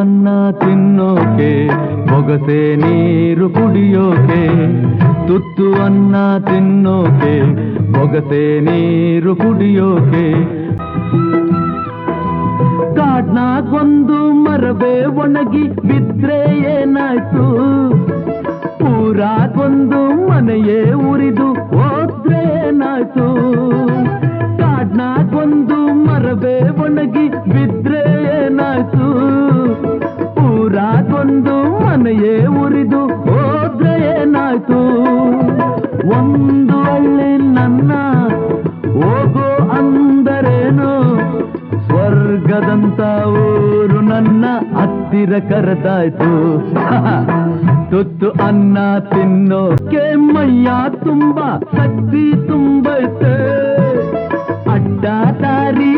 ಅನ್ನ ತಿನ್ನೋಕೆ ಬೊಗಸೆ ನೀರು ಕುಡಿಯೋಕೆ, ತುತ್ತು ಅನ್ನ ತಿನ್ನೋಕೆ ಬೊಗಸೆ ನೀರು ಕುಡಿಯೋಕೆ. ಕಾಡ್ನಾಗೊಂದು ಮರವೇ ಒಣಗಿ ಬಿದ್ರೆ ಏನಾಯ್ತು, ಊರಾಗೊಂದು ಮನೆಯೇ ಉರಿದು ಹೋದ್ರೆ ಏನಾಯ್ತು. ಕಾಡ್ನಾಗೊಂದು ಮರವೇ ಒಣಗಿ ಬಿದ್ರೆ ಏನಾಯ್ತು, ಊರಾಗೊಂದು ಮನೆಯೇ ಉರಿದು ಹೋದ್ರೆ ಏನಾಯ್ತು. ಒಂದು ಹಳ್ಳಿ ನನ್ನ ಹೋಗೋ ಅಂದರೇನು, ಸ್ವರ್ಗದಂತ ಊರು ನನ್ನ ಹತ್ತಿರ ಕರೆದಾಯ್ತು. ತುತ್ತು ಅನ್ನ ತಿನ್ನೋಕೆ ಮೈಯ ತುಂಬ ಶಕ್ತಿ ತುಂಬೈತೆ, ಅಡ್ಡ ದಾರಿ